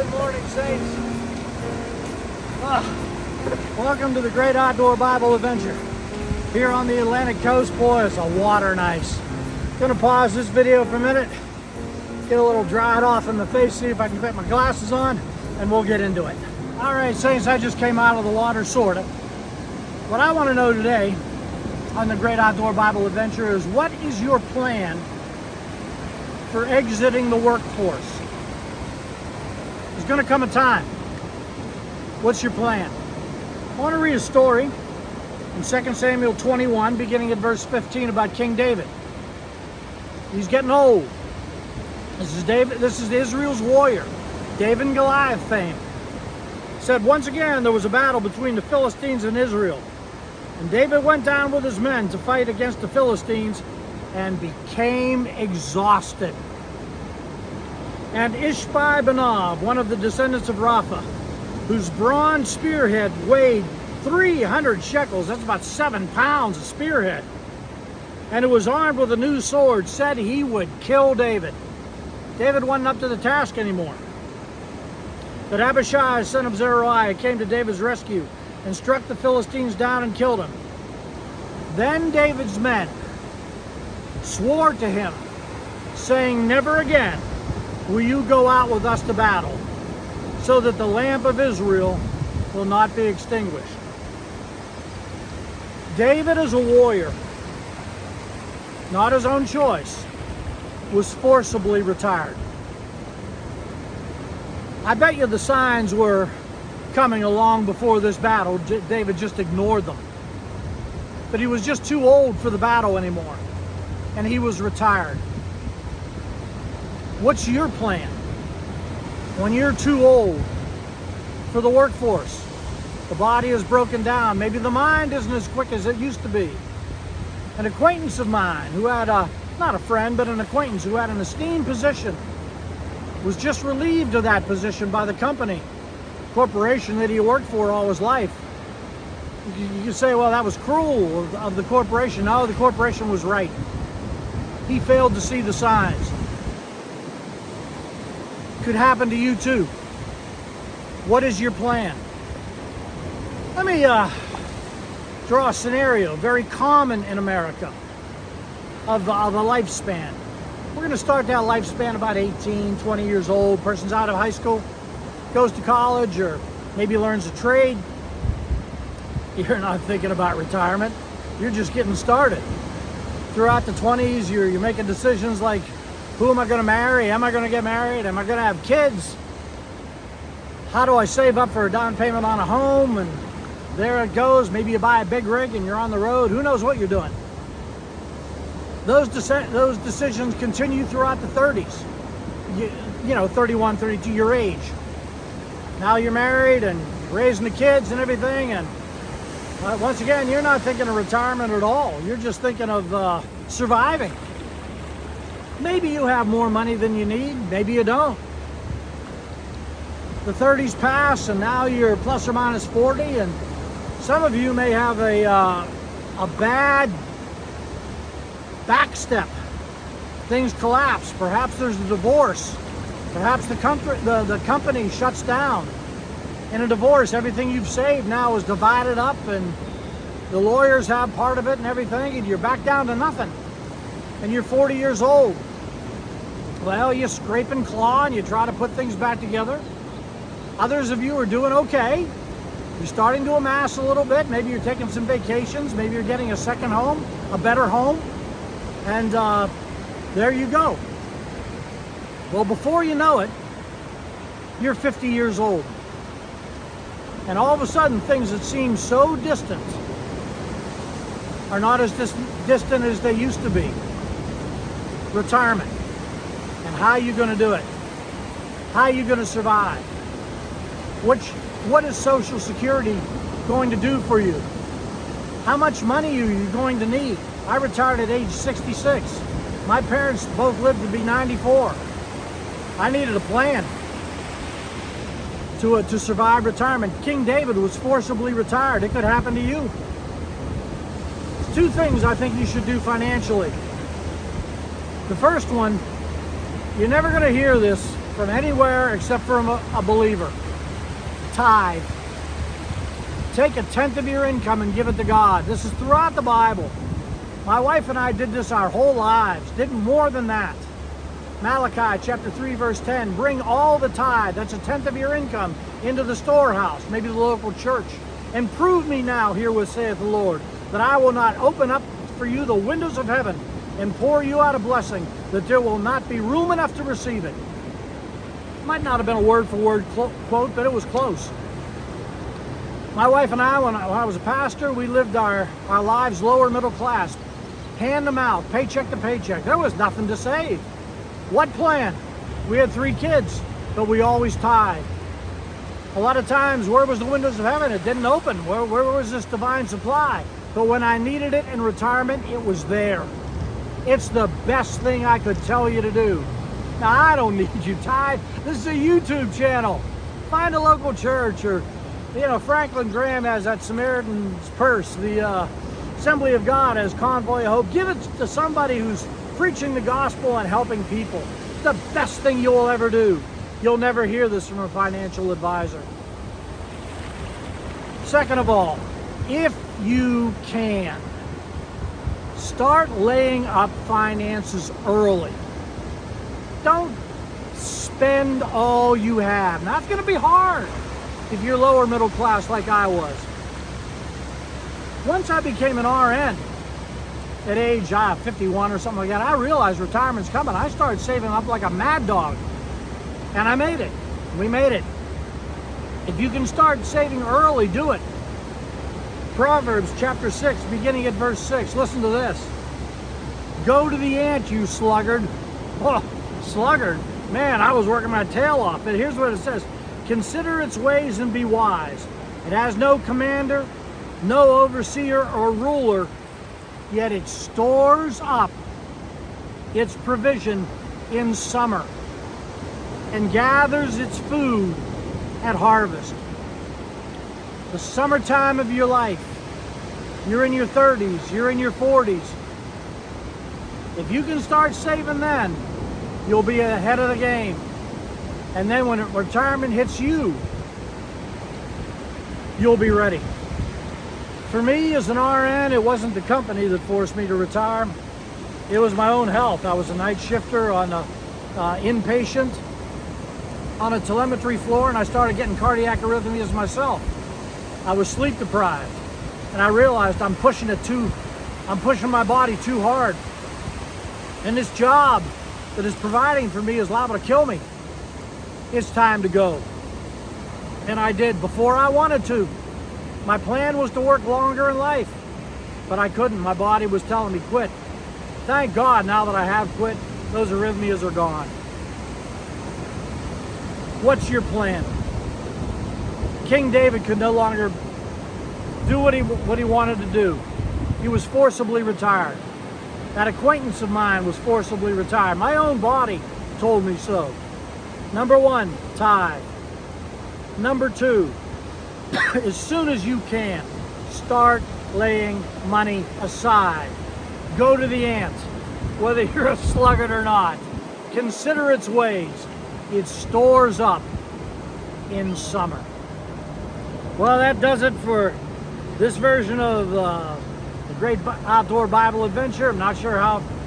Good morning, Saints. Welcome to the Great Outdoor Bible Adventure. Here on the Atlantic coast, boy, it's a water nice. Gonna pause this video for a minute, get a little dried off in the face, see if I can put my glasses on, and we'll get into it. All right, Saints, I just came out of the water, sorta. What I want to know today on the Great Outdoor Bible Adventure is, what is your plan for exiting the workforce? There's going to come a time. What's your plan? I want to read a story in 2 Samuel 21, beginning at verse 15, about King David. He's getting old. This is David. This is Israel's warrior, David and Goliath fame. It said, once again there was a battle between the Philistines and Israel. And David went down with his men to fight against the Philistines and became exhausted. And Ishbi-Benob, one of the descendants of Rapha, whose bronze spearhead weighed 300 shekels, that's about 7 pounds of spearhead, and who was armed with a new sword, said he would kill David. David wasn't up to the task anymore. But Abishai, son of Zeruiah, came to David's rescue and struck the Philistines down and killed him. Then David's men swore to him, saying, never again will you go out with us to battle, so that the lamp of Israel will not be extinguished. David, as a warrior, not his own choice, was forcibly retired. I bet you the signs were coming along before this battle. David just ignored them. But he was just too old for the battle anymore, and he was retired. What's your plan when you're too old for the workforce? The body is broken down. Maybe the mind isn't as quick as it used to be. An acquaintance of mine who had not a friend, but an acquaintance who had an esteemed position was just relieved of that position by the company, corporation that he worked for all his life. You say, well, that was cruel of the corporation. No, the corporation was right. He failed to see the signs. Could happen to you too. What is your plan? Let me draw a scenario very common in America of the lifespan. We're going to start that lifespan about 18, 20 years old. Person's out of high school, goes to college, or maybe learns a trade. You're not thinking about retirement. You're just getting started. Throughout the 20s, you're making decisions like, who am I going to marry? Am I going to get married? Am I going to have kids? How do I save up for a down payment on a home? And there it goes. Maybe you buy a big rig and you're on the road. Who knows what you're doing? Those decisions continue throughout the 30s. You know, 31, 32, your age. Now you're married and raising the kids and everything. And once again, you're not thinking of retirement at all. You're just thinking of surviving. Maybe you have more money than you need. Maybe you don't. The 30s pass and now you're plus or minus 40, and some of you may have a bad backstep. Things collapse. Perhaps there's a divorce. Perhaps the company shuts down. In a divorce, everything you've saved now is divided up, and the lawyers have part of it and everything, and you're back down to nothing. And you're 40 years old. Well, you scrape and claw and you try to put things back together. Others of you are doing okay. You're starting to amass a little bit. Maybe you're taking some vacations. Maybe you're getting a second home, a better home. And there you go. Well, before you know it, you're 50 years old. And all of a sudden, things that seem so distant are not as distant as they used to be. Retirement. And how are you going to do it? How are you going to survive? What is Social Security going to do for you? How much money are you going to need? I retired at age 66. My parents both lived to be 94. I needed a plan to survive retirement. King David was forcibly retired. It could happen to you. There's two things I think you should do financially. The first one, you're never going to hear this from anywhere except from a believer. Tithe. Take 1/10 of your income and give it to God. This is throughout the Bible. My wife and I did this our whole lives, did more than that. Malachi chapter 3 verse 10, bring all the tithe, that's 1/10 of your income, into the storehouse, maybe the local church. And prove me now, herewith saith the Lord, that I will not open up for you the windows of heaven and pour you out a blessing, that there will not be room enough to receive it. Might not have been a word-for-word quote, but it was close. My wife and I, when I was a pastor, we lived our lives lower middle class, hand to mouth, paycheck to paycheck. There was nothing to save. What plan? We had 3 kids, but we always tithed. A lot of times, where was the windows of heaven? It didn't open. Where was this divine supply? But when I needed it in retirement, it was there. It's the best thing I could tell you to do. Now, I don't need you tithe. This is a YouTube channel. Find a local church, or, Franklin Graham has that Samaritan's Purse. The Assembly of God has Convoy of Hope. Give it to somebody who's preaching the gospel and helping people. It's the best thing you will ever do. You'll never hear this from a financial advisor. Second of all, if you can, start laying up finances early. Don't spend all you have. Now, it's going to be hard if you're lower middle class like I was. Once I became an RN at age 51 or something like that, I realized retirement's coming. I started saving up like a mad dog. And I made it. We made it. If you can start saving early, do it. Proverbs chapter 6, beginning at verse 6. Listen to this. Go to the ant, you sluggard. Oh, sluggard. Man, I was working my tail off. But here's what it says. Consider its ways and be wise. It has no commander, no overseer or ruler, yet it stores up its provision in summer and gathers its food at harvest. The summertime of your life, you're in your 30s, you're in your 40s. If you can start saving then, you'll be ahead of the game. And then when retirement hits you, you'll be ready. For me, as an RN, it wasn't the company that forced me to retire. It was my own health. I was a night shifter on a inpatient on a telemetry floor, and I started getting cardiac arrhythmias myself. I was sleep deprived, and I realized I'm pushing my body too hard. And this job that is providing for me is liable to kill me. It's time to go. And I did before I wanted to. My plan was to work longer in life, but I couldn't. My body was telling me quit. Thank God now that I have quit, those arrhythmias are gone. What's your plan? King David could no longer do what he wanted to do. He was forcibly retired. That acquaintance of mine was forcibly retired. My own body told me so. Number 1, tithe. Number 2, as soon as you can, start laying money aside. Go to the ant, whether you're a sluggard or not. Consider its ways. It stores up in summer. Well, that does it for this version of the Great Outdoor Bible Adventure. I'm not sure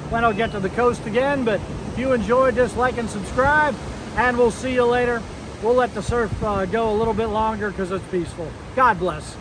when I'll get to the coast again, but if you enjoyed this, like and subscribe, and we'll see you later. We'll let the surf go a little bit longer because it's peaceful. God bless.